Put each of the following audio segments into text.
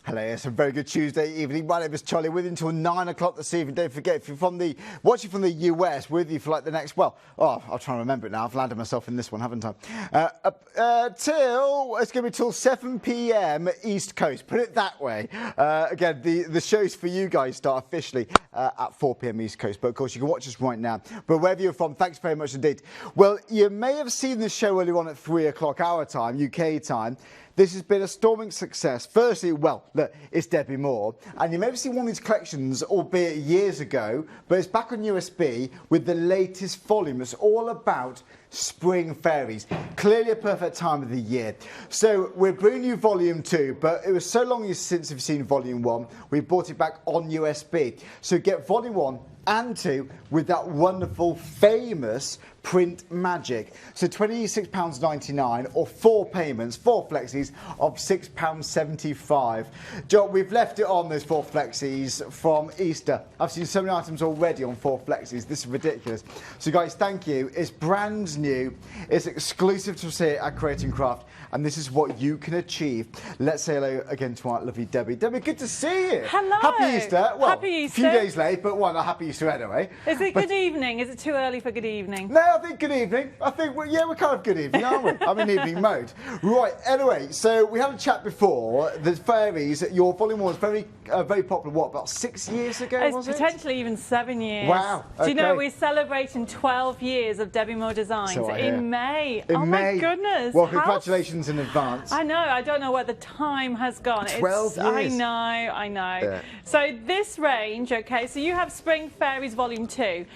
Hello, it's a very good Tuesday evening. My name is Charlie, with you until 9 o'clock this evening. Don't forget, if you're watching from the US, with you for like the next, I'll try and remember it now. I've landed myself in this one, haven't I? It's going to be till 7 p.m. East Coast. Put it that way. Again, the shows for you guys start officially at 4 p.m. East Coast, but of course you can watch us right now. But wherever you're from, thanks very much indeed. Well, you may have seen the show earlier on at 3 o'clock our time, UK time. This has been a storming success. Firstly, look, it's Debbi Moore. And you may have seen one of these collections, albeit years ago, but it's back on USB with the latest volume. It's all about Spring Fairies. Clearly a perfect time of the year. So we're bringing you Volume 2, but it was so long since you've seen Volume 1, we brought it back on USB. So get Volume 1 and 2 with that wonderful, famous print magic. So £26.99 or 4 payments, 4 flexis of £6.75. John, we've left it on those 4 flexis from Easter. I've seen so many items already on 4 flexis. This is ridiculous. So guys, thank you. It's brand new. It's exclusive to us here at Creating Craft, and this is what you can achieve. Let's say hello again to our lovely Debbie. Debbie, good to see you. Hello. Happy Easter. Well, happy Easter. A few days late, but a happy Easter anyway. Is it good evening? Is it too early for good evening? No, I think good evening. I think, we're kind of good evening, aren't we? I'm in evening mode. Right, anyway, so we had a chat before. The Fairies, your volume was very popular, about 6 years ago, was it? Potentially even 7 years. Wow. Okay. Do you know we're celebrating 12 years of Debbi Moore Designs in May? My goodness. Well, congratulations in advance. I know. I don't know where the time has gone. 12 years. I know. Yeah. So this range, okay, so you have Spring Fairies Volume 2,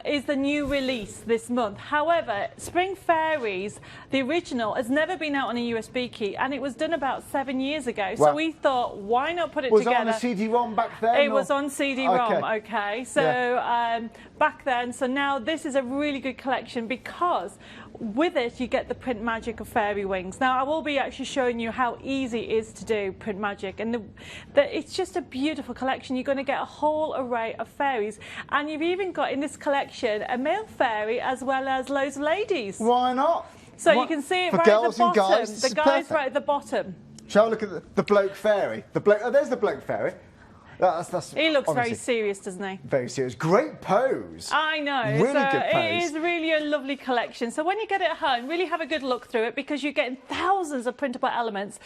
is the new release this month. However, Spring Fairies, the original, has never been out on a USB key, and it was done about 7 years ago. Wow. So we thought, why not put it together? Was it on the CD-ROM back then? It was on CD-ROM, okay. So back then, so now this is a really good collection because with it you get the print magic of fairy wings. Now I will be actually showing you how easy it is to do print magic, and it's just a beautiful collection. You're going to get a whole array of fairies, and you've even got in this collection a male fairy as well as loads of ladies. Why not? So you can see it right at the bottom. Guys, the guy's right at the bottom. Shall we look at the bloke fairy? There's the bloke fairy. He looks very serious, doesn't he? Very serious. Great pose. I know. Really good pose. It is really a lovely collection. So when you get it home, really have a good look through it because you're getting thousands of printable elements.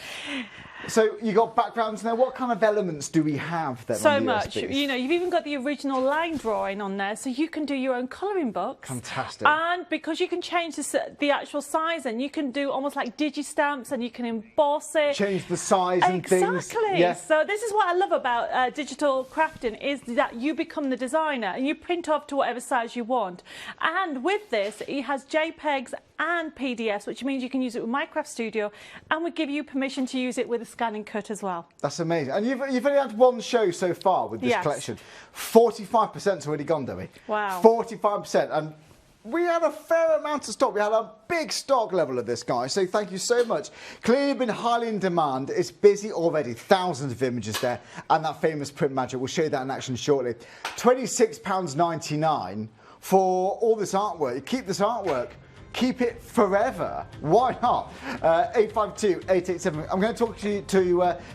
So you got backgrounds now. What kind of elements do we have then? So on the much. USBs? You know, you've even got the original line drawing on there, so you can do your own colouring books. Fantastic. And because you can change the actual size, and you can do almost like digi-stamps, and you can emboss it. Change the size and things. Exactly. Yeah. So this is what I love about digital crafting, is that you become the designer and you print off to whatever size you want. And with this, it has JPEGs and PDFs, which means you can use it with Minecraft Studio, and we give you permission to use it with a scanning cut as well. That's amazing. And you've only had one show so far with this collection. 45%'s already gone, Debbie. Wow. 45%. And we had a fair amount of stock. We had a big stock level of this, guys. So thank you so much. Clearly been highly in demand. It's busy already. Thousands of images there. And that famous print magic. We'll show you that in action shortly. £26.99 for all this artwork. You keep this artwork. Keep it forever. Why not? 852-887. I'm going to talk to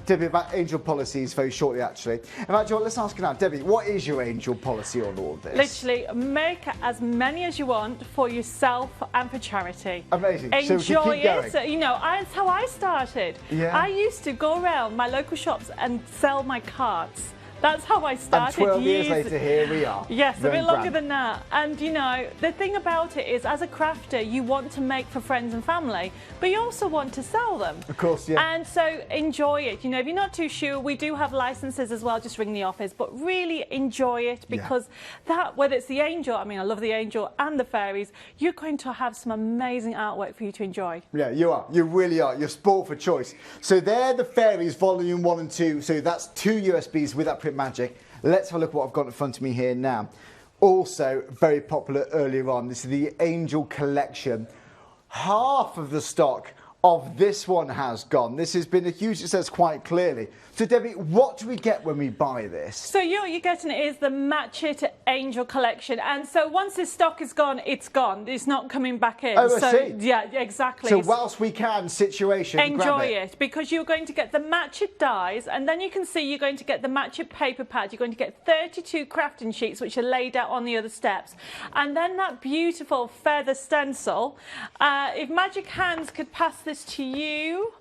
Debbie about angel policies very shortly, actually. In fact, John, let's ask you now. Debbie, what is your angel policy on all of this? Literally, make as many as you want for yourself and for charity. Amazing. Enjoy it. So, you know, that's how I started. Yeah. I used to go around my local shops and sell my cards. That's how I started. And 12 years later, here we are. Yes, a bit longer than that. And, you know, the thing about it is, as a crafter, you want to make for friends and family, but you also want to sell them. Of course, yeah. And so enjoy it. You know, if you're not too sure, we do have licenses as well, just ring the office, but really enjoy it because that, whether it's the angel, I mean, I love the angel and the fairies, you're going to have some amazing artwork for you to enjoy. Yeah, you are. You really are. You're spoiled for choice. So they're the Fairies Volume 1 and 2. So that's 2 USBs with that print magic. Let's have a look at what I've got in front of me here now. Also very popular earlier on. This is the Angel Collection. Half of the stock of this one has gone. This has been a huge success quite clearly. So Debbie, what do we get when we buy this? So what you're getting is the Match It Angel collection, and so once this stock is gone, it's gone. It's not coming back in. Oh, so, I see. Yeah, exactly. So whilst we can, situation, enjoy grab it, because you're going to get the Match It dies, and then you can see you're going to get the Match It paper pad. You're going to get 32 crafting sheets, which are laid out on the other steps, and then that beautiful feather stencil. If Magic Hands could pass this to you.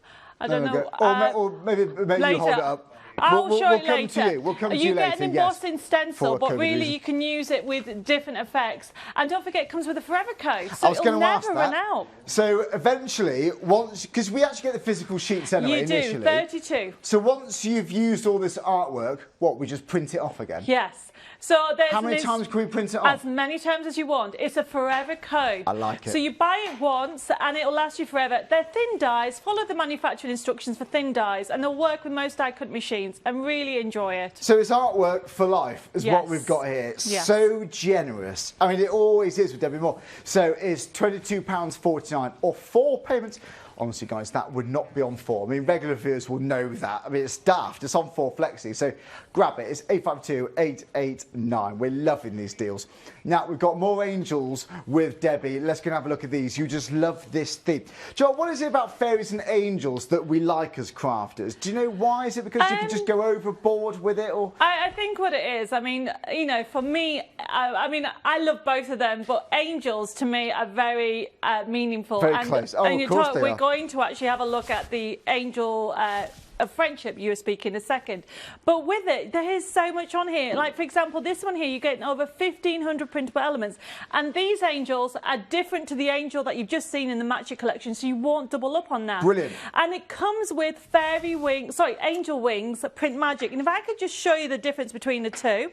I don't know. Or maybe you hold it up. I'll show it later. To you. We'll come to you later. You get an embossing stencil, but really reason. you can use it with different effects. And don't forget, it comes with a forever code, so it'll never run out. So eventually, because we actually get the physical sheets anyway, initially. You do, 32. So once you've used all this artwork, we just print it off again? Yes. So there's how many times can we print it off? As many times as you want. It's a forever code. I like it. So you buy it once and it'll last you forever. They're thin dies. Follow the manufacturing instructions for thin dies, and they'll work with most die cut machines, and really enjoy it. So it's artwork for life is what we've got here. Yes. So generous. I mean, it always is with Debbi Moore. So it's £22.49 or 4 payments. Honestly, guys, that would not be on 4. I mean, regular viewers will know that. I mean, it's daft. It's on 4 flexi. So grab it. It's 852-889. We're loving these deals. Now, we've got more angels with Debbie. Let's go and have a look at these. You just love this theme. Joel, what is it about fairies and angels that we like as crafters? Do you know why? Is it because you can just go overboard with it? Or I think what it is, I mean, you know, for me, I love both of them, but angels to me are very meaningful. Very close. Oh, of course they are. We're going to actually have a look at the angel of friendship you were speaking a second, but with it there is so much on here. Like, for example, this one here, you're getting over 1,500 printable elements, and these angels are different to the angel that you've just seen in the Match It collection, so you won't double up on that. Brilliant. And it comes with angel wings, print magic. And if I could just show you the difference between the two,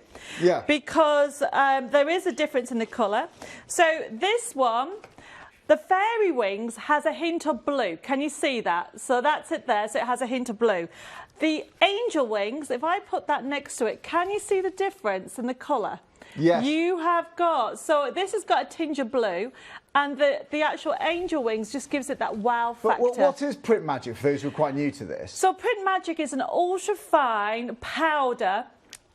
because there is a difference in the colour. So this one, the fairy wings, has a hint of blue. Can you see that? So that's it there. So it has a hint of blue. The angel wings, if I put that next to it, can you see the difference in the colour? Yes. You have got, so this has got a tinge of blue, and the actual angel wings just gives it that wow factor. But what is print magic for those who are quite new to this? So print magic is an ultra fine powder.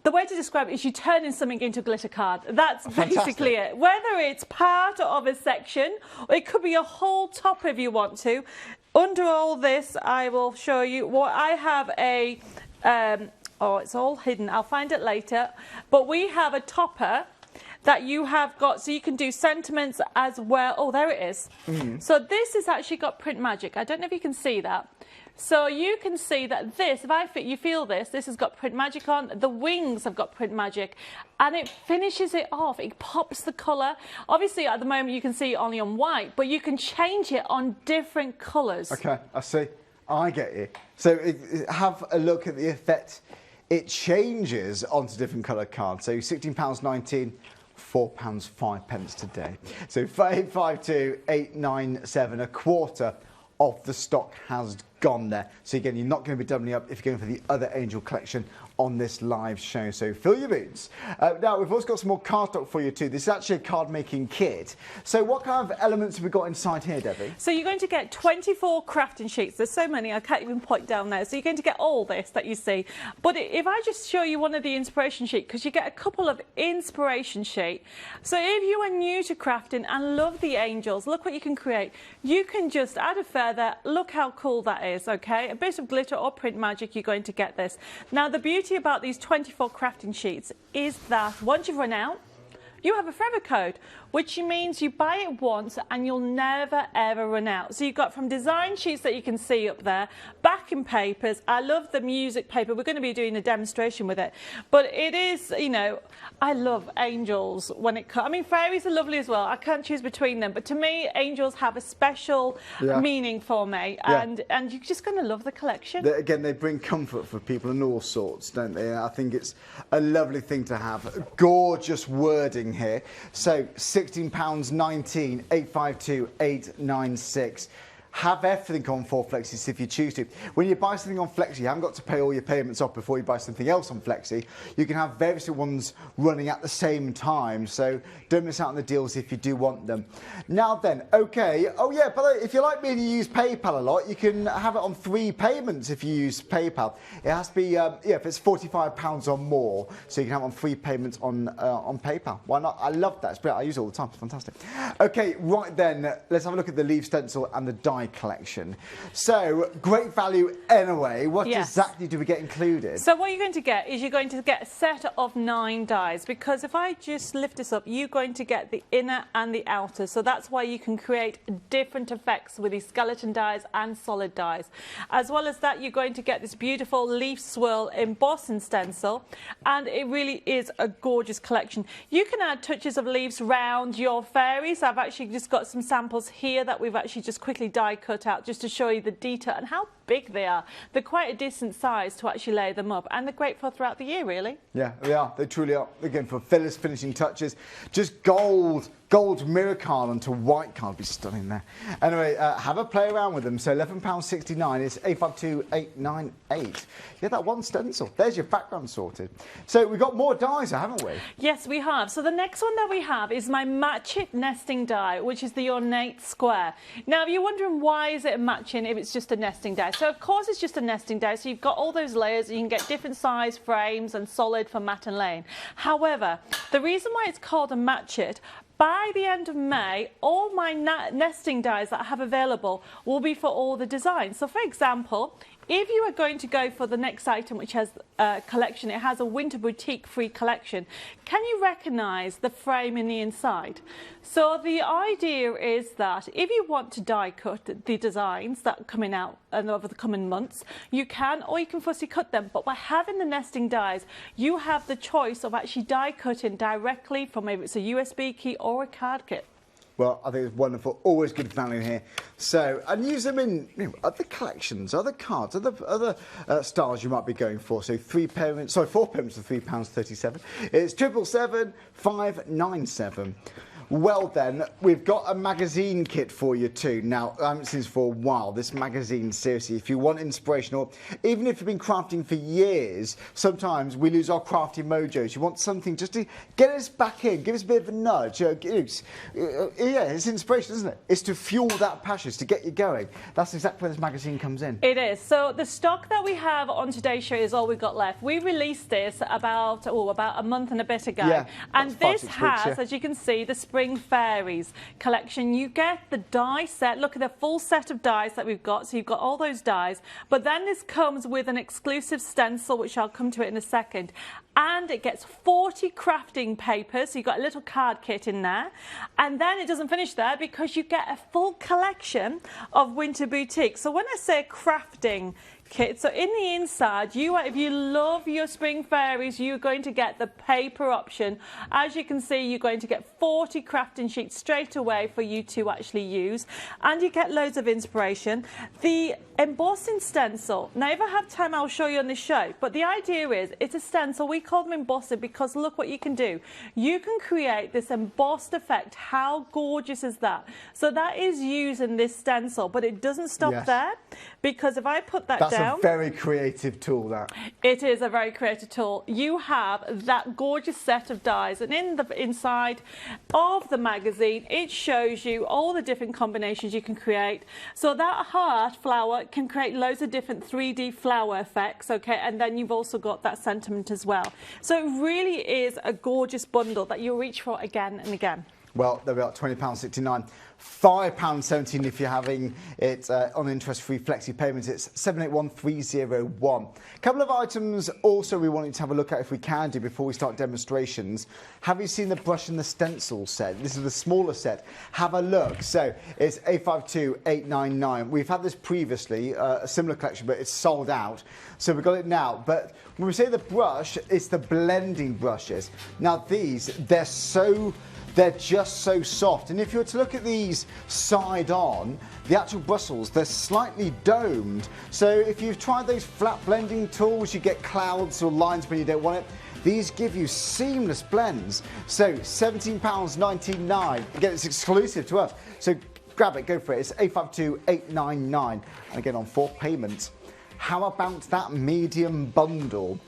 The way to describe it is you turning something into a glitter card. That's basically it. Whether it's part of a section, or it could be a whole top if you want to. Under all this, I will show you what I have a... oh, it's all hidden. I'll find it later. But we have a topper that you have got, so you can do sentiments as well. Oh, there it is. So this has actually got print magic. I don't know if you can see that. So you can see that this, if you feel this has got print magic on. The wings have got print magic, and it finishes it off. It pops the colour. Obviously, at the moment, you can see it only on white, but you can change it on different colours. Okay, I see. I get you. So have a look at the effect. It changes onto different colour cards. So £16.19. £4.05 today. So 852-897, a quarter of the stock has gone there. So again, you're not going to be doubling up if you're going for the other angel collection on this live show. So fill your boots. Now, we've also got some more card stock for you too. This is actually a card making kit. So what kind of elements have we got inside here, Debbie? So you're going to get 24 crafting sheets. There's so many, I can't even point down there. So you're going to get all this that you see. But if I just show you one of the inspiration sheets, because you get a couple of inspiration sheets. So if you are new to crafting and love the angels, look what you can create. You can just add a feather. Look how cool that is, okay? A bit of glitter or print magic, you're going to get this. Now, the beauty about these 24 crafting sheets is that once you've run out, you have a forever code, which means you buy it once and you'll never ever run out. So you've got from design sheets that you can see up there, backing papers. I love the music paper. We're going to be doing a demonstration with it. But it is, you know, I love angels when it comes. I mean, fairies are lovely as well. I can't choose between them. But to me, angels have a special meaning for me. And you're just going to love the collection. Again, they bring comfort for people in all sorts, don't they? I think it's a lovely thing to have. Gorgeous wording here. So £16.19, 852-896. have everything on for Flexi if you choose to. When you buy something on Flexi, you haven't got to pay all your payments off before you buy something else on Flexi. You can have various ones running at the same time, so don't miss out on the deals if you do want them. Now then, okay, oh yeah, but if you're like me and you use PayPal a lot, you can have it on 3 payments if you use PayPal. It has to be, yeah, if it's £45 or more, so you can have it on 3 payments on PayPal. Why not? I love that. It's brilliant. I use it all the time. It's fantastic. Okay, right then, let's have a look at the leaf stencil and the die collection. So, great value anyway. What exactly do we get included? So what you're going to get is you're going to get a set of 9 dies, because if I just lift this up, you're going to get the inner and the outer. So that's why you can create different effects with these skeleton dies and solid dies. As well as that, you're going to get this beautiful leaf swirl embossing stencil, and it really is a gorgeous collection. You can add touches of leaves round your fairies. I've actually just got some samples here that we've actually just quickly die cut out just to show you the detail and how big they are. They're quite a decent size to actually lay them up, and they're great for throughout the year, really. Yeah, they are. They truly are. Again, for fillers, finishing touches, just gold mirror card onto white card, be stunning there. Anyway, have a play around with them. So £11.69 is 852898. Yeah, that one stencil. There's your background sorted. So we've got more dies, haven't we? Yes, we have. So the next one that we have is my Match It nesting die, which is the ornate square. Now, if you're wondering why is it a matching if it's just a nesting die? So of course it's just a nesting die. So you've got all those layers. You can get different size frames and solid for matte and laying. However, the reason why it's called a Match It, by the end of May, all my nesting dies that I have available will be for all the designs. So, for example, if you are going to go for the next item, which has a collection, it has a winter boutique free collection, can you recognise the frame in the inside? So the idea is that if you want to die cut the designs that are coming out over the coming months, you can, or you can fussy cut them. But by having the nesting dies, you have the choice of actually die cutting directly from maybe it's a USB key or a card kit. Well, I think it's wonderful. Always good value here. So, and use them in other collections, other cards, other styles you might be going for. So 4 payments for £3.37. It's 777 597. Well then, we've got a magazine kit for you too. Now, I haven't seen this for a while. This magazine, seriously, if you want inspiration, or even if you've been crafting for years, sometimes we lose our crafting mojos. You want something just to get us back in, give us a bit of a nudge. Yeah, it's inspiration, isn't it? It's to fuel that passion, it's to get you going. That's exactly where this magazine comes in. It is. So the stock that we have on today's show is all we've got left. We released this about a month and a bit ago. Yeah, and this 5-6 weeks, has, as you can see, the Spring Fairies collection. You get the die set. Look at the full set of dies that we've got. So you've got all those dies. But then this comes with an exclusive stencil, which I'll come to it in a second. And it gets 40 crafting papers. So you've got a little card kit in there. And then it doesn't finish there, because you get a full collection of winter boutique. So when I say crafting kit, so in the inside, if you love your Spring Fairies, you're going to get the paper option. As you can see, you're going to get 40 crafting sheets straight away for you to actually use, and you get loads of inspiration. The embossing stencil, now if I have time I'll show you on this show, but the idea is it's a stencil. We call them embossing because look what you can do. You can create this embossed effect. How gorgeous is that? So that is using this stencil, but it doesn't stop there, because if I put that down, a very creative tool, that. It is a very creative tool. You have that gorgeous set of dies, and in the inside of the magazine, it shows you all the different combinations you can create. So that heart flower can create loads of different 3D flower effects, okay, and then you've also got that sentiment as well. So it really is a gorgeous bundle that you'll reach for again and again. Well, there we are, £20.69. £5.17 if you're having it on interest-free flexi payments. It's 781301. A couple of items also we wanted to have a look at, if we can do, before we start demonstrations. Have you seen the brush and the stencil set? This is the smaller set. Have a look. So it's 852899. We've had this previously, a similar collection, but it's sold out. So we've got it now. But when we say the brush, it's the blending brushes. Now these, they're just so soft. And if you were to look at these side on, the actual bristles, they're slightly domed. So if you've tried those flat blending tools, you get clouds or lines when you don't want it. These give you seamless blends. So £17.99. Again, it's exclusive to us. So grab it, go for it. It's 852899, and again on 4 payments. How about that medium bundle?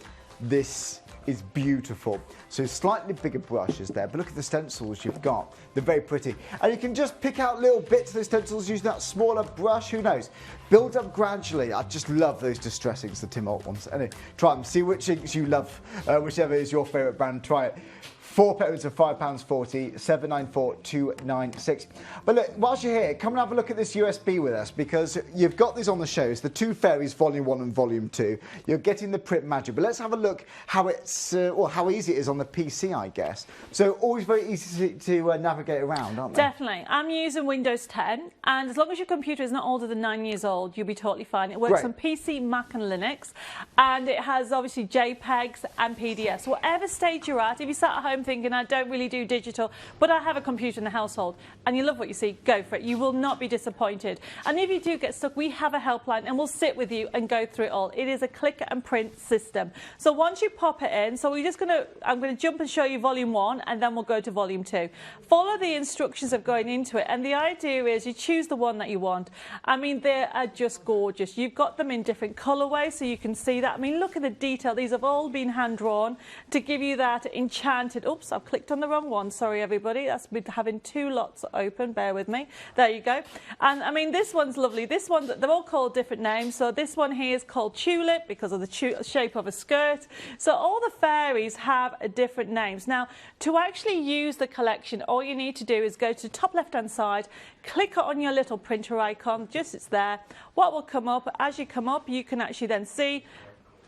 This is beautiful. So slightly bigger brushes there, but look at the stencils you've got. They're very pretty. And you can just pick out little bits of the stencils using that smaller brush, who knows. Build up gradually. I just love those distressings, the Tim Holt ones. Anyway, try them, see which inks you love, whichever is your favourite brand, try it. 4 payments of £5.40, 794,296. But look, whilst you're here, come and have a look at this USB with us, because you've got these on the shows, the 2 Fairies Volume 1 and Volume 2. You're getting the print magic, but let's have a look how it's, or how easy it is on the PC, I guess. So always very easy to navigate around, aren't they? Definitely. I'm using Windows 10, and as long as your computer is not older than 9 years old, you'll be totally fine. It works on PC, Mac and Linux, and it has obviously JPEGs and PDFs. Whatever stage you're at, if you sat at home thinking, I don't really do digital, but I have a computer in the household, and you love what you see, go for it. You will not be disappointed. And if you do get stuck, we have a helpline, and we'll sit with you and go through it all. It is a click and print system. So once you pop it in, so I'm going to jump and show you Volume 1, and then we'll go to Volume 2. Follow the instructions of going into it, and the idea is you choose the one that you want. I mean, they are just gorgeous. You've got them in different colorways, so you can see that. I mean, look at the detail. These have all been hand-drawn to give you that enchanted... Oops, I've clicked on the wrong one. Sorry, everybody. That's with having 2 lots open. Bear with me. There you go. And, I mean, this one's lovely. This one, they're all called different names. So this one here is called Tulip because of the shape of a skirt. So all the fairies have different names. Now, to actually use the collection, all you need to do is go to the top left-hand side, click on your little printer icon, just it's there. What will come up, as you come up, you can actually then see,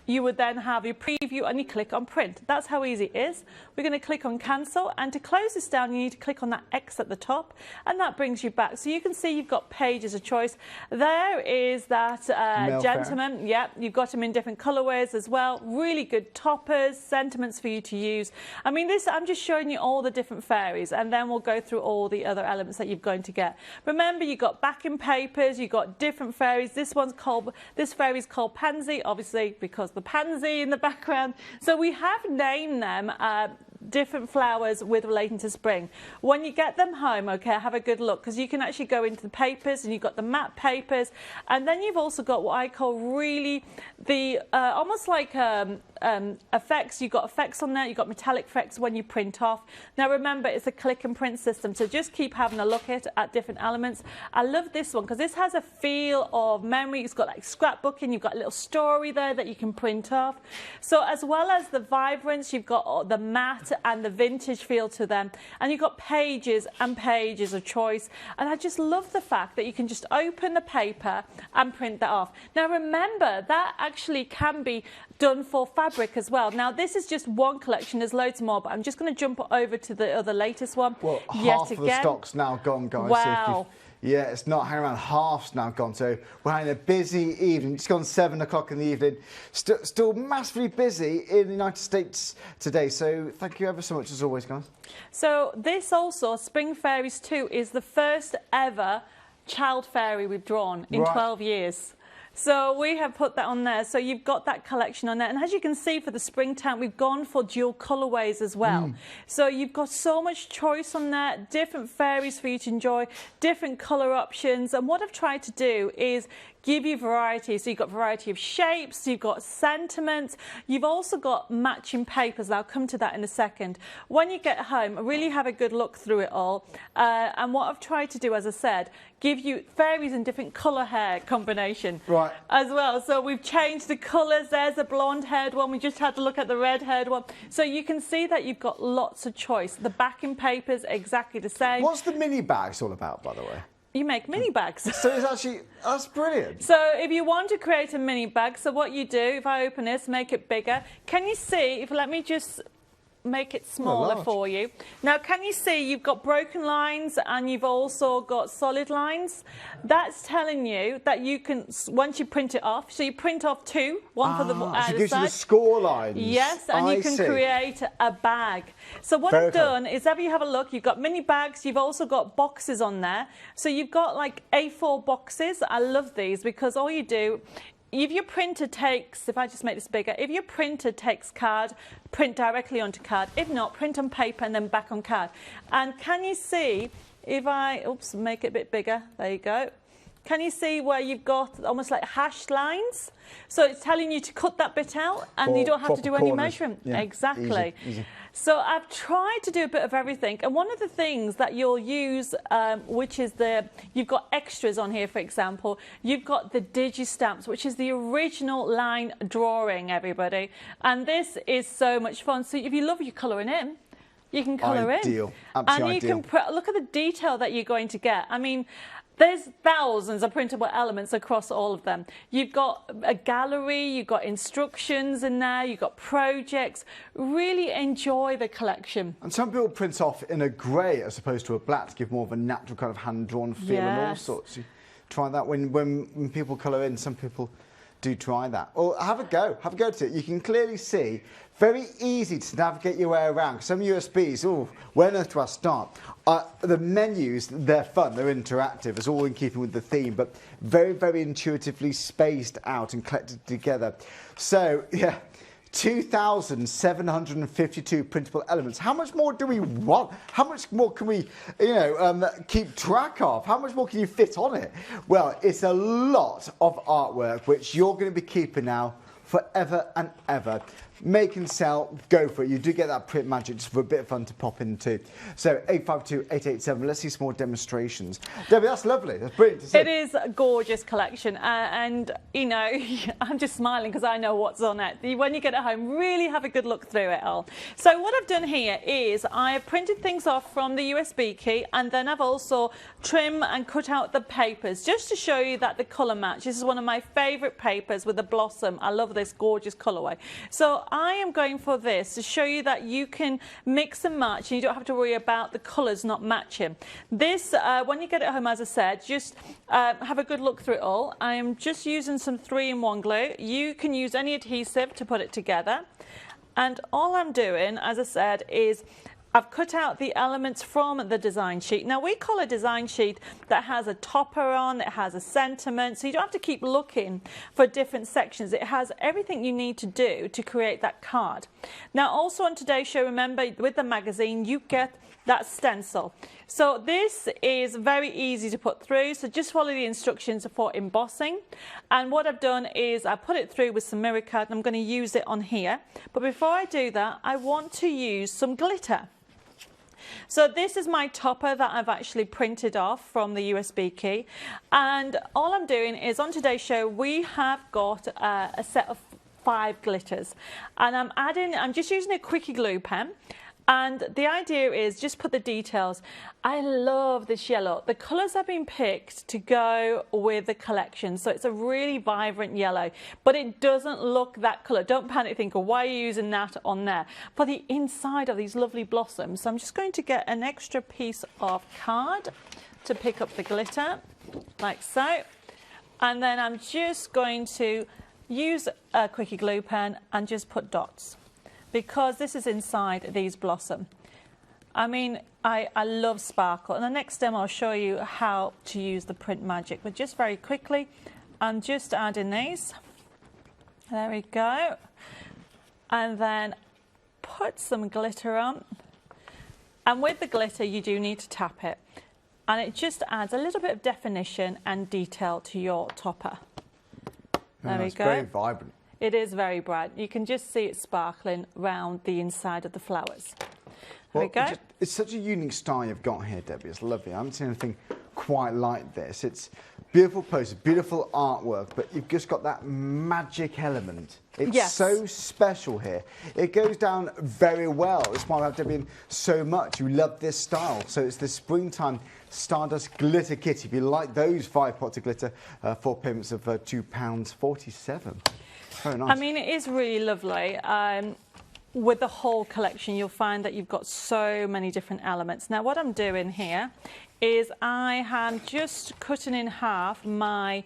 you would then have your preview and you click on print. That's how easy it is. We're going to click on cancel, and to close this down you need to click on that X at the top, and that brings you back. So you can see you've got pages of choice. There is that gentleman. Yeah, you've got them in different colourways as well. Really good toppers, sentiments for you to use. I mean, this, I'm just showing you all the different fairies, and then we'll go through all the other elements that you're going to get. Remember, you've got backing papers, you've got different fairies. This fairy's called Pansy, obviously because the pansy in the background. So we have named them different flowers with relating to spring. When you get them home, okay, have a good look, because you can actually go into the papers, and you've got the matte papers, and then you've also got what I call really the almost like effects. You've got effects on there, you've got metallic effects when you print off. Now remember, it's a click and print system, so just keep having a look at different elements. I love this one because this has a feel of memory. It's got like scrapbooking, you've got a little story there that you can print off. So as well as the vibrance, you've got the matte and the vintage feel to them, and you've got pages and pages of choice. And I just love the fact that you can just open the paper and print that off. Now remember, that actually can be done for fabric as well. Now this is just one collection, there's loads more, but I'm just going to jump over to the other latest one. Well, half of the stock's now gone, guys. Wow. Yeah, it's not hanging around, half's now gone. So we're having a busy evening. It's gone 7 o'clock in the evening. Still massively busy in the United States today. So thank you ever so much as always, guys. So this also, Spring Fairies 2, is the first ever child fairy we've drawn in 12 years. So we have put that on there. So you've got that collection on there. And as you can see, for the springtime, we've gone for dual colourways as well. So you've got so much choice on there, different fairies for you to enjoy, different colour options. And what I've tried to do is give you variety. So you've got variety of shapes, you've got sentiments, you've also got matching papers. I'll come to that in a second. When you get home, really have a good look through it all. And what I've tried to do, as I said, give you fairies in different colour hair combination as well. So we've changed the colours. There's a blonde-haired one. We just had to look at the red-haired one. So you can see that you've got lots of choice. The backing papers, exactly the same. What's the mini bags all about, by the way? You make mini bags. So it's actually, that's brilliant. So if you want to create a mini bag, so what you do, if I open this, make it bigger. Can you see, if let me just make it smaller for you. Now, can you see you've got broken lines and you've also got solid lines? That's telling you that you can, once you print it off, so you print off two, one for the so other it gives side. You the score lines. Yes, and you can create a bag. So what I've done is, if you have a look, you've got mini bags, you've also got boxes on there. So you've got like A4 boxes. I love these because all you do, if your printer takes, if I just make this bigger, if your printer takes card, print directly onto card. If not, print on paper and then back on card. And can you see, if I, oops, make it a bit bigger, there you go. Can you see where you've got almost like hashed lines? So it's telling you to cut that bit out and you don't have to do any measuring. Yeah, exactly. Easy. So I've tried to do a bit of everything. And one of the things that you'll use, which is you've got extras on here, for example. You've got the Digi-Stamps, which is the original line drawing, everybody. And this is so much fun. So if you love your colouring in, you can colour in. Ideal. And Absolutely you ideal. can look at the detail that you're going to get. I mean, there's thousands of printable elements across all of them. You've got a gallery, you've got instructions in there, you've got projects. Really enjoy the collection. And some people print off in a grey as opposed to a black to give more of a natural kind of hand-drawn feel and all sorts. You try that when people colour in. Some people do try that. Or have a go at it. You can clearly see, very easy to navigate your way around. Some USBs, where on earth do I start? The menus, they're fun, they're interactive, it's all in keeping with the theme, but very, very intuitively spaced out and collected together. So, yeah, 2,752 printable elements. How much more do we want? How much more can we, keep track of? How much more can you fit on it? Well, it's a lot of artwork, which you're going to be keeping now forever and ever. Make and sell, go for it. You do get that print magic just for a bit of fun to pop into. So 852-887, let's see some more demonstrations. Debbie, that's lovely. That's brilliant to see. It is a gorgeous collection. And, I'm just smiling because I know what's on it. When you get it home, really have a good look through it all. So what I've done here is I have printed things off from the USB key, and then I've also trimmed and cut out the papers just to show you that the colour match. This is one of my favourite papers with the blossom. I love this gorgeous colourway. So I am going for this to show you that you can mix and match and you don't have to worry about the colours not matching. This, when you get it home, as I said, just have a good look through it all. I am just using some 3-in-1 glue. You can use any adhesive to put it together. And all I'm doing, as I said, is I've cut out the elements from the design sheet. Now, we call a design sheet that has a topper on, it has a sentiment, so you don't have to keep looking for different sections. It has everything you need to do to create that card. Now, also on today's show, remember, with the magazine, you get that stencil. So this is very easy to put through, so just follow the instructions for embossing. And what I've done is I put it through with some mirror card, and I'm going to use it on here. But before I do that, I want to use some glitter. So this is my topper that I've actually printed off from the USB key, and all I'm doing is on today's show we have got a set of 5 glitters, and I'm just using a quickie glue pen. And the idea is just put the details. I love this yellow. The colours have been picked to go with the collection. So it's a really vibrant yellow, but it doesn't look that colour. Don't panic, think, why are you using that on there? For the inside of these lovely blossoms, so I'm just going to get an extra piece of card to pick up the glitter, like so. And then I'm just going to use a quickie glue pen and just put dots, because this is inside these blossom. I mean, I love sparkle. And the next demo I'll show you how to use the print magic. But just very quickly, I'm just adding these. There we go. And then put some glitter on. And with the glitter, you do need to tap it. And it just adds a little bit of definition and detail to your topper. There we go. It's very vibrant. It is very bright. You can just see it sparkling round the inside of the flowers. There we go. It's such a unique style you've got here, Debbie. It's lovely. I haven't seen anything quite like this. It's beautiful posters, beautiful artwork, but you've just got that magic element. It's so special here. It goes down very well. That's why I have Debbie in so much. You love this style. So it's the springtime Stardust Glitter Kit. If you like those 5 pots of glitter, 4 payments of £2.47. Very nice. I mean, it is really lovely. With the whole collection, you'll find that you've got so many different elements. Now, what I'm doing here is I am just cutting in half my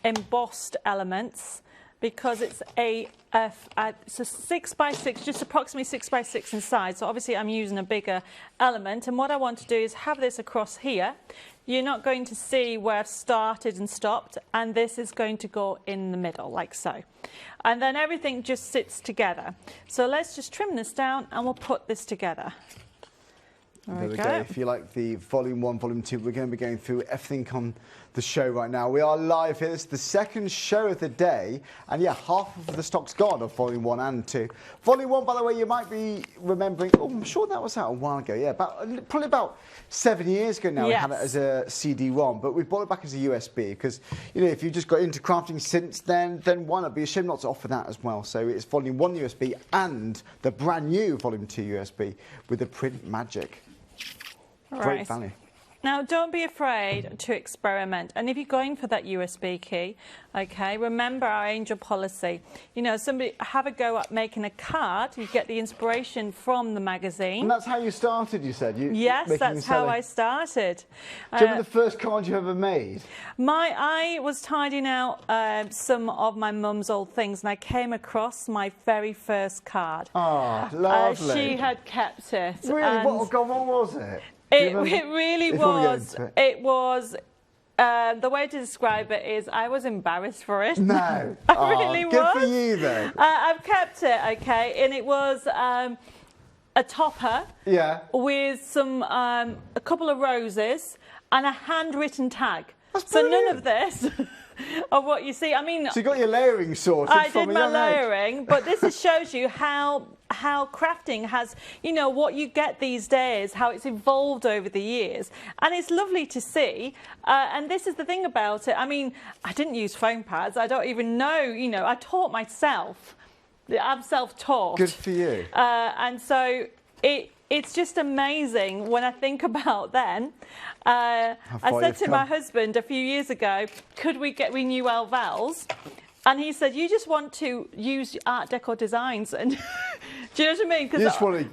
embossed elements, because it's a 6x6, just approximately 6x6 in size. So obviously I'm using a bigger element, and what I want to do is have this across here. You're not going to see where I've started and stopped, and this is going to go in the middle, like so. And then everything just sits together. So let's just trim this down and we'll put this together. There we go. If you like the Volume 1, Volume 2, we're going to be going through everything on the show right now. We are live here. This is the second show of the day. And yeah, half of the stock's gone of Volume 1 and 2. Volume 1, by the way, you might be remembering, oh, I'm sure that was out a while ago. Yeah, probably about 7 years ago now. Yes. We had it as a CD-ROM, but we brought it back as a USB because, you know, if you just got into crafting since then why not? Be a shame not to offer that as well. So it's Volume 1 USB and the brand new Volume 2 USB with the print magic. Great value. Now, don't be afraid to experiment. And if you're going for that USB key, okay, remember our angel policy. You know, somebody have a go at making a card. You get the inspiration from the magazine. And that's how you started, you said? Yes, that's how I started. Do you remember the first card you ever made? I was tidying out some of my mum's old things, and I came across my very first card. Oh, lovely. She had kept it. Really? What was it? It really was. It was. The way to describe it is I was embarrassed for it. No. I really was. Good for you, though. I've kept it, okay, and it was a topper. Yeah. With some a couple of roses and a handwritten tag. That's so brilliant. none of this. Of what you see, I mean. So you got your layering sorted. I did my layering, but this just shows you how crafting has, you know, what you get these days, how it's evolved over the years, and it's lovely to see. And this is the thing about it. I mean, I didn't use foam pads. I don't even know. You know, I taught myself. I'm self-taught. Good for you. And so it's just amazing when I think about then. I said to my husband a few years ago, could we get new vels? And he said, you just want to use Art Deco designs. And do you know what I mean? You just want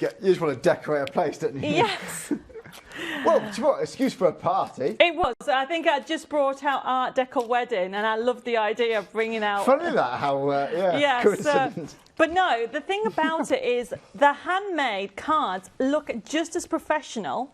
to decorate a place, don't you? Yes. Well, what excuse for a party? It was. I think I just brought out Art Deco wedding, and I loved the idea of bringing out. Funny that how yes, coincidence. But no, the thing about it is the handmade cards look just as professional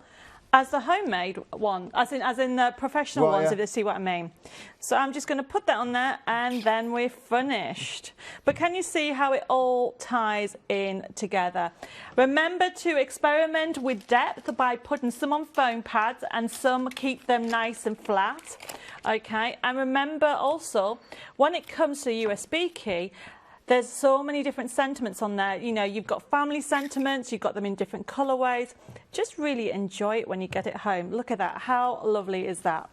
as the homemade one, as in the professional ones, if you see what I mean. So I'm just going to put that on there, and then we're finished. But can you see how it all ties in together? Remember to experiment with depth by putting some on foam pads and some keep them nice and flat. Okay, and remember also, when it comes to a USB key, there's so many different sentiments on there. You know, you've got family sentiments, you've got them in different colourways. Just really enjoy it when you get it home. Look at that. How lovely is that?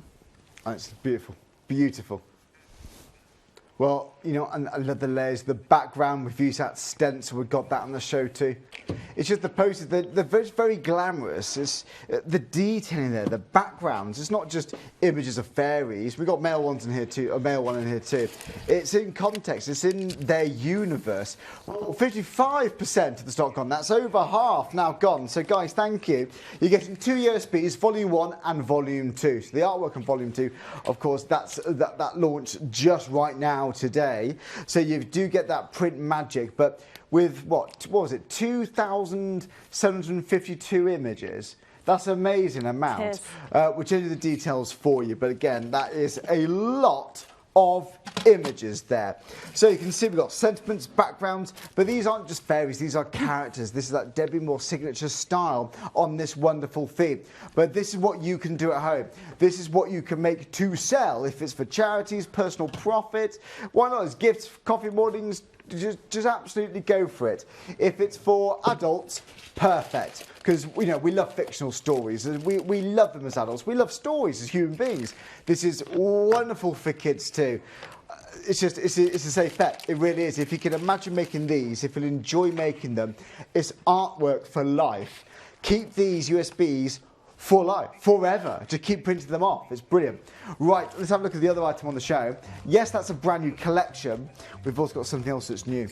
Oh, it's beautiful. Beautiful. Well, you know, and I love the layers, the background. We've used that stencil. We've got that on the show too. It's just the posters. They're very, very glamorous. It's the detailing there, the backgrounds. It's not just images of fairies. We've got male ones in here too, a male one in here too. It's in context. It's in their universe. Well, 55% of the stock gone. That's over half now gone. So guys, thank you. You're getting 2 USBs, Volume 1 and Volume 2. So the artwork on Volume 2, of course, that launched just right now today. So you do get that print magic, but with what was it, 2,752 images? That's an amazing amount. We'll tell you the details for you, but again, that is a lot of images there. So you can see we've got sentiments, backgrounds, but these aren't just fairies, these are characters. This is that Debbi Moore signature style on this wonderful theme. But this is what you can do at home. This is what you can make to sell. If it's for charities, personal profit, why not? As gifts, coffee mornings, just absolutely go for it. If it's for adults, perfect. Because, you know, we love fictional stories. We love them as adults. We love stories as human beings. This is wonderful for kids too. It's a safe bet. It really is. If you can imagine making these, if you'll enjoy making them, it's artwork for life. Keep these USBs for life, forever. Just keep printing them off. It's brilliant. Right, let's have a look at the other item on the show. Yes, that's a brand new collection. We've also got something else that's new.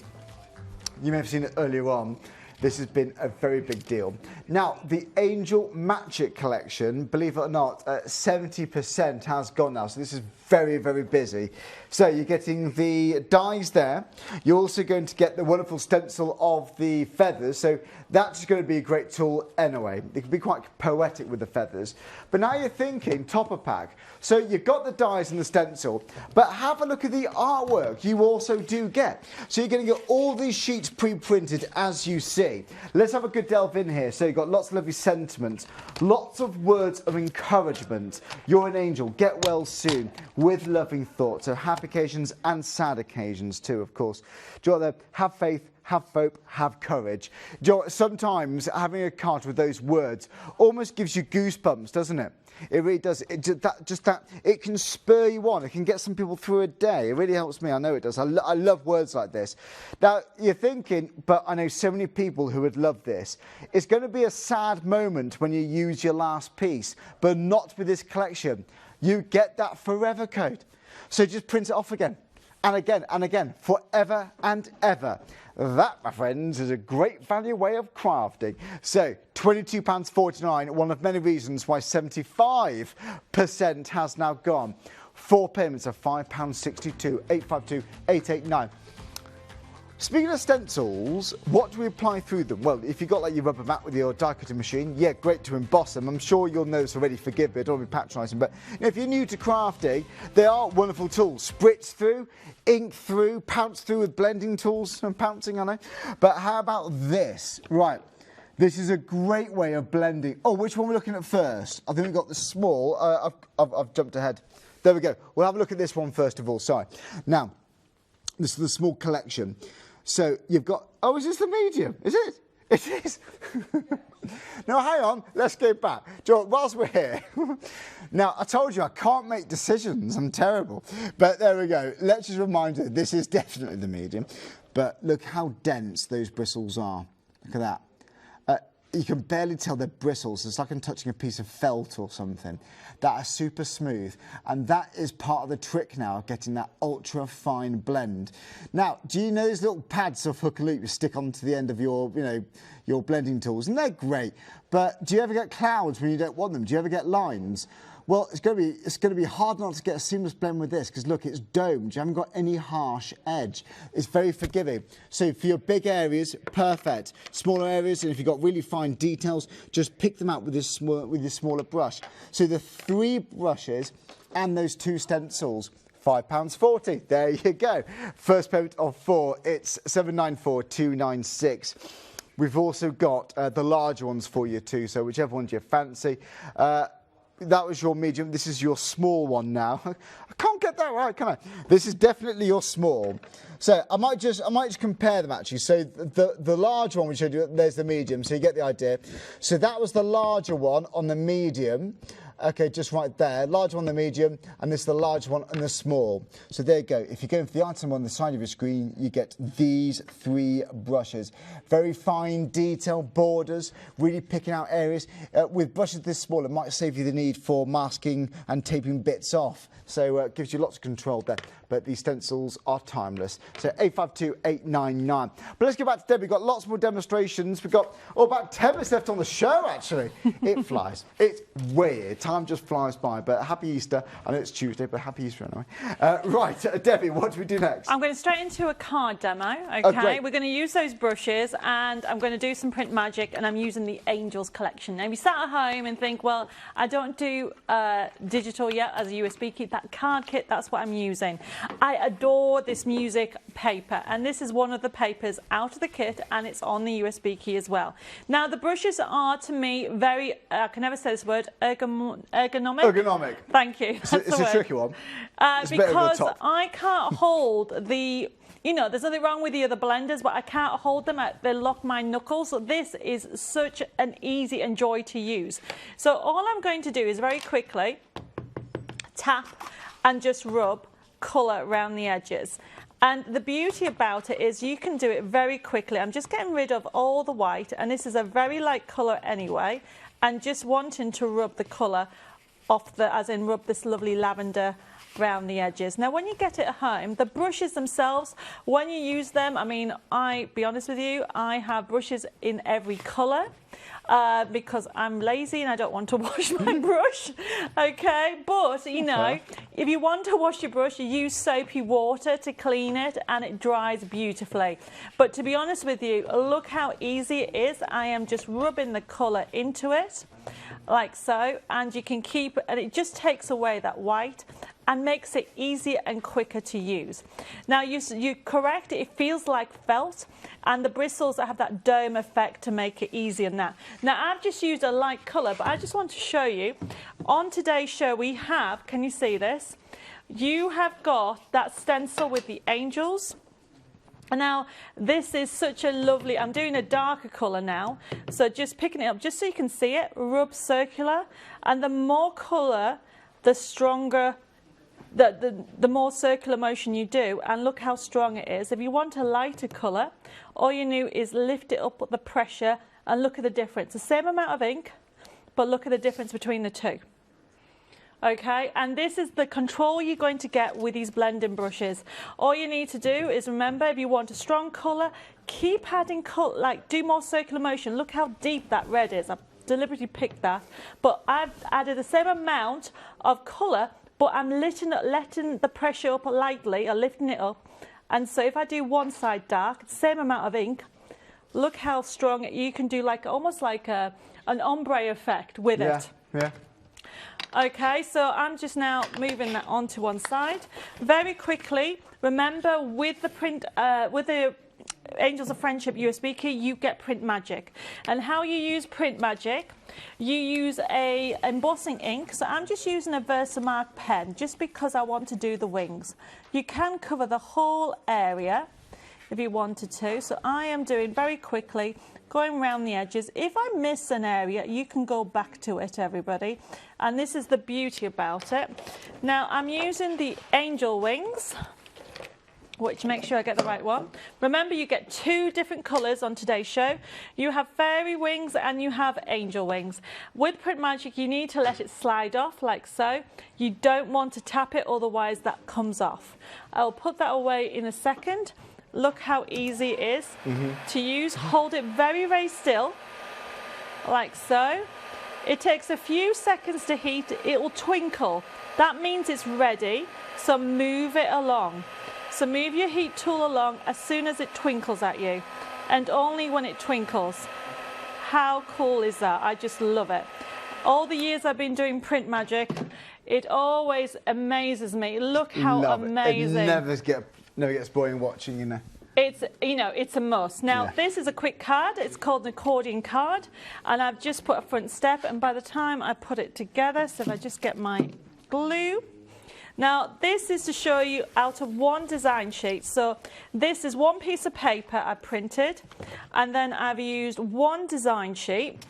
You may have seen it earlier on. This has been a very big deal. Now, the Angel Magic collection, believe it or not, 70% has gone now. So this is very, very busy. So you're getting the dies there. You're also going to get the wonderful stencil of the feathers. So that's going to be a great tool anyway. It can be quite poetic with the feathers. But now you're thinking topper pack. So you've got the dies and the stencil, but have a look at the artwork you also do get. So you're going to get all these sheets pre-printed as you see. Let's have a good delve in here. So you've got lots of lovely sentiments, lots of words of encouragement. You're an angel, get well soon, with loving thoughts. So happy occasions and sad occasions too, of course. Do you know what, have faith, have hope, have courage. Do you know what, sometimes having a card with those words almost gives you goosebumps, doesn't it? It really does. It can spur you on. It can get some people through a day. It really helps me. I know it does. I love words like this. Now, you're thinking, but I know so many people who would love this. It's going to be a sad moment when you use your last piece, but not with this collection. You get that forever code. So just print it off again and again and again, forever and ever. That, my friends, is a great value way of crafting. So, £22.49, one of many reasons why 75% has now gone. 4 payments of £5.62, 852 889. Speaking of stencils, what do we apply through them? Well, if you've got like your rubber mat with your die cutting machine, yeah, great to emboss them. I'm sure you'll know this already, forgive me, I don't want to be patronising, but you know, if you're new to crafting, they are wonderful tools. Spritz through, ink through, pounce through with blending tools. I'm pouncing, I know. But how about this? Right, this is a great way of blending. Oh, which one are we looking at first? I think we've got the small. I've jumped ahead. There we go. We'll have a look at this one first of all, sorry. Now, this is the small collection. So you've got, oh, is this the medium? Is it? It is. Now, hang on, let's go back. George, whilst we're here, now, I told you I can't make decisions. I'm terrible. But there we go. Let's just remind you, this is definitely the medium. But look how dense those bristles are. Look at that. You can barely tell they're bristles. It's like I'm touching a piece of felt or something. That are super smooth. And that is part of the trick now of getting that ultra fine blend. Now, do you know those little pads of hook and loop you stick onto the end of your, your blending tools? And they're great. But do you ever get clouds when you don't want them? Do you ever get lines? Well, it's going to be hard not to get a seamless blend with this because look, it's domed. You haven't got any harsh edge. It's very forgiving. So for your big areas, perfect. Smaller areas, and if you've got really fine details, just pick them out with this smaller brush. So the 3 brushes and those 2 stencils. £5.40. There you go. First payment of 4. It's 794,296. We've also got the larger ones for you too. So whichever ones you fancy. That was your medium. This is your small one now. I can't get that right, can I? This is definitely your small. So I might just compare them actually. So the large one we showed you, there's the medium. So you get the idea. So that was the larger one on the medium. Okay, just right there. Large one on the medium, and this is the large one on the small. So there you go. If you're going for the item on the side of your screen, you get these 3 brushes. Very fine detail, borders, really picking out areas. With brushes this small, it might save you the need for masking and taping bits off. So it gives you lots of control there. But these stencils are timeless. So 852 899. But let's get back to Deb. We've got lots more demonstrations. We've got about 10 minutes left on the show, actually. It flies. It's weird. Time just flies by. But happy Easter. I know it's Tuesday, but happy Easter anyway. Right, Debbie, what do we do next? I'm going straight into a card demo, okay? We're going to use those brushes, and I'm going to do some print magic, and I'm using the Angels collection. Now, if you sat at home and think, well, I don't do digital yet as a USB kit, that card kit, that's what I'm using. I adore this music paper, and this is one of the papers out of the kit, and it's on the USB key as well. Now, the brushes are, to me, very, I can never say this word, ergonomic. Ergonomic. Thank you. It's a tricky one. Because I can't hold the... You know, there's nothing wrong with the other blenders, but I can't hold them. They lock my knuckles. So this is such an easy and joy to use. So all I'm going to do is very quickly tap and just rub colour around the edges. And the beauty about it is you can do it very quickly. I'm just getting rid of all the white, and this is a very light colour anyway, and just wanting to rub the colour off the, as in rub this lovely lavender round the edges. Now, when you get it at home, the brushes themselves, when you use them, I mean, be honest with you, I have brushes in every colour. Because I'm lazy and I don't want to wash my brush, okay? But, you know, if you want to wash your brush, you use soapy water to clean it and it dries beautifully. But to be honest with you, look how easy it is. I am just rubbing the colour into it, like so, and you can keep, and it just takes away that white and makes it easier and quicker to use. Now, you're correct, it feels like felt, and the bristles have that dome effect to make it easier than that. Now, I've just used a light colour, but I just want to show you, on today's show we have, can you see this? You have got that stencil with the angels. Now, this is such a lovely, I'm doing a darker colour now, so just picking it up, just so you can see it, rub circular, and the more colour, the stronger, the more circular motion you do, and look how strong it is. If you want a lighter colour, all you do is lift it up with the pressure and look at the difference. The same amount of ink, but look at the difference between the two. Okay, and this is the control you're going to get with these blending brushes. All you need to do is remember, if you want a strong colour, keep adding colour, like do more circular motion. Look how deep that red is. I've deliberately picked that, but I've added the same amount of colour, but I'm letting the pressure up lightly, or lifting it up. And so if I do one side dark, same amount of ink, look how strong you can do, like almost like an ombre effect with it. Yeah. Okay, so I'm just now moving that onto one side. Very quickly, remember with the print, with the Angels of Friendship USB key, you get Print Magic. And how you use Print Magic, you use a embossing ink. So I'm just using a Versamark pen just because I want to do the wings. You can cover the whole area if you wanted to. So I am doing very quickly, going around the edges. If I miss an area, you can go back to it, everybody. And this is the beauty about it. Now I'm using the angel wings, which make sure I get the right one. Remember, you get two different colours on today's show. You have fairy wings and you have angel wings. With Print Magic, you need to let it slide off like so. You don't want to tap it, otherwise that comes off. I'll put that away in a second. Look how easy it is to use. Hold it very, very still, like so. It takes a few seconds to heat. It will twinkle. That means it's ready, so move it along. So move your heat tool along as soon as it twinkles at you, and only when it twinkles. How cool is that? I just love it. All the years I've been doing Print Magic, it always amazes me. Look how amazing. It never gets boring watching, you know. It's, you know, it's a must. Now, this is a quick card. It's called an accordion card, and I've just put a front step, and by the time I put it together, so if I just get my glue. Now, this is to show you out of one design sheet. So this is one piece of paper I printed, and then I've used one design sheet.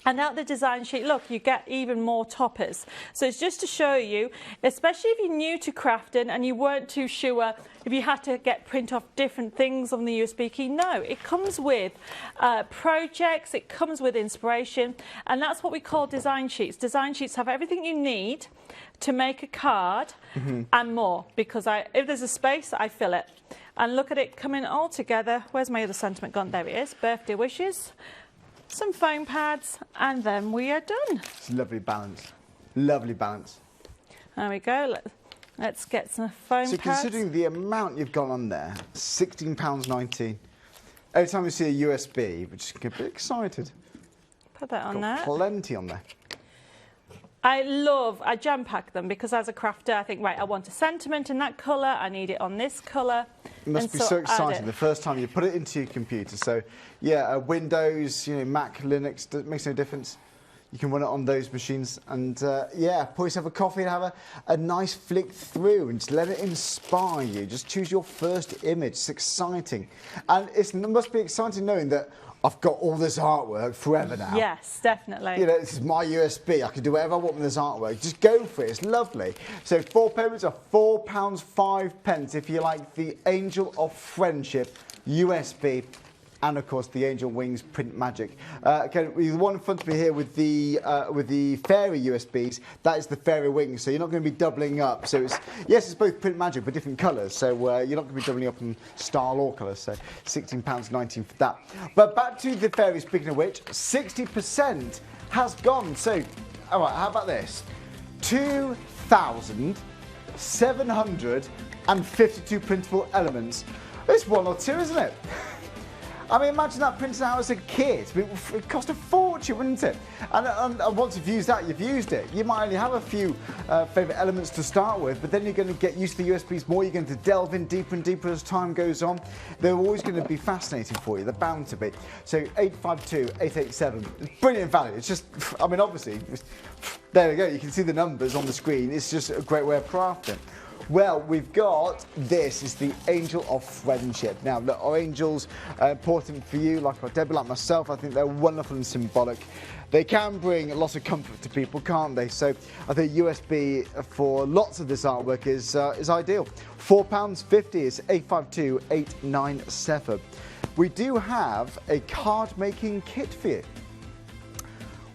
And out the design sheet, look, you get even more toppers. So it's just to show you, especially if you're new to crafting and you weren't too sure if you had to print off different things on the USB key. No, it comes with projects, it comes with inspiration, and that's what we call design sheets. Design sheets have everything you need to make a card and more, because if there's a space, I fill it. And look at it coming all together. Where's my other sentiment gone? There it is. Birthday wishes. Some foam pads, and then we are done. It's lovely balance. Lovely balance. There we go. Let's get some foam pads. So considering the amount you've got on there, £16.19. Every time you see a USB, we just get a bit excited. Put that on there. Plenty on there. I jam pack them because as a crafter I think, right, I want a sentiment in that colour, I need it on this colour. It must be so exciting the first time you put it into your computer. So yeah, Windows, you know, Mac, Linux, it makes no difference. You can run it on those machines, and yeah, pour yourself a coffee and have a nice flick through and just let it inspire you. Just choose your first image. It's exciting, and it must be exciting knowing that I've got all this artwork forever now. Yes, definitely. You know, this is my USB. I can do whatever I want with this artwork. Just go for it. It's lovely. So 4 payments are £4.05 if you like the Angel of Friendship USB and of course the Angel Wings Print Magic. Okay, the one in front of me here with the Fairy USBs, that is the Fairy Wings, so you're not going to be doubling up. So it's both Print Magic but different colours, so you're not going to be doubling up in style or colour. So £16.19 for that. But back to the Fairies, speaking of which, 60% has gone. So, all right, how about this? 2,752 printable elements. It's one or two, isn't it? I mean, imagine that printing out as a kid. It cost a fortune, wouldn't it? And once you've used that, you've used it. You might only have a few favourite elements to start with, but then you're going to get used to the USBs more. You're going to delve in deeper and deeper as time goes on. They're always going to be fascinating for you. They're bound to be. So 852-887, brilliant value. It's just, I mean, obviously, there we go. You can see the numbers on the screen. It's just a great way of crafting. Well, we've got, this is the Angel of Friendship. Now, look, our angels are important for you, like our Debbi, like myself. I think they're wonderful and symbolic. They can bring lots of comfort to people, can't they? So I think USB for lots of this artwork is ideal. £4.50 is 852-897. We do have a card making kit for you.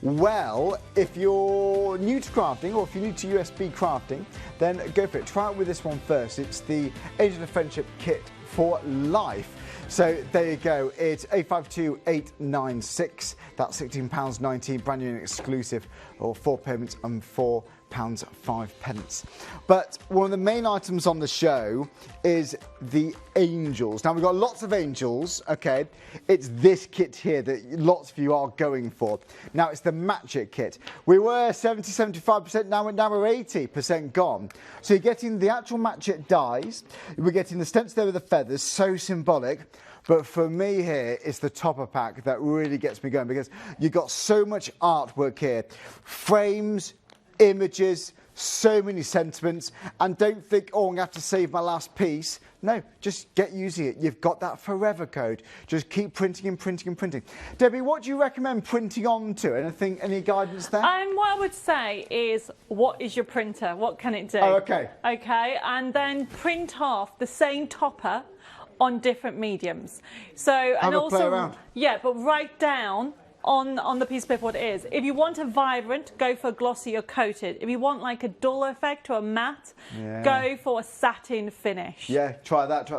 Well, if you're new to crafting, or if you're new to USB crafting, then go for it. Try it with this one first. It's the Angel of Friendship kit for life. So there you go. It's 852-896. That's £16.19, brand new and exclusive, or 4 payments and £4.05. But one of the main items on the show is the angels. Now, we've got lots of angels, okay? It's this kit here that lots of you are going for. Now, it's the Match It kit. We were 70-75%, now we're 80% gone. So you're getting the actual Match It dies. We're getting the stencil there with the feathers, so symbolic. But for me here, it's the topper pack that really gets me going, because you've got so much artwork here. Frames, images, so many sentiments, and don't think, oh, I'm going to have to save my last piece. No, just get using it. You've got that forever code. Just keep printing and printing and printing. Debbie, what do you recommend printing onto? Anything, any guidance there? What I would say is, what is your printer? What can it do? Oh, okay. Okay, and then print off the same topper on different mediums. So, and also, play around. Yeah, but write down on the piece of paper what it is. If you want a vibrant, go for a glossy or coated. If you want like a dull effect or a matte, go for a satin finish. Yeah, try that.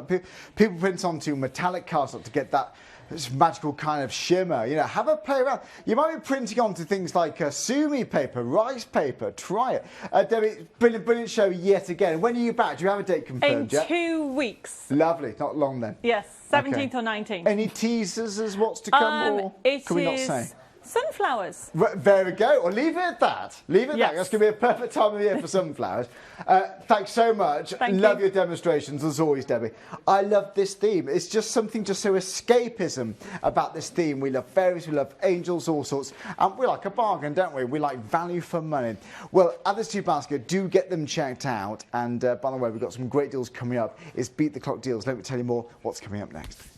People print onto metallic cardstock to get that magical kind of shimmer. You know, have a play around. You might be printing onto things like sumi paper, rice paper. Try it. Debbie, brilliant show yet again. When are you back? Do you have a date confirmed yet? In 2 weeks. Lovely. Not long then. Yes, 17th or 19th. Any teasers as what's to come, or can we not say? Sunflowers. There we go. Or leave it at that. Leave it at that. That's going to be a perfect time of the year for sunflowers. Thanks so much. Love your demonstrations, as always, Debbie. I love this theme. It's just something just so escapism about this theme. We love fairies, we love angels, all sorts. And we like a bargain, don't we? We like value for money. Well, add this to your basket. Do get them checked out. And by the way, we've got some great deals coming up. It's Beat the Clock deals. Let me tell you more what's coming up next.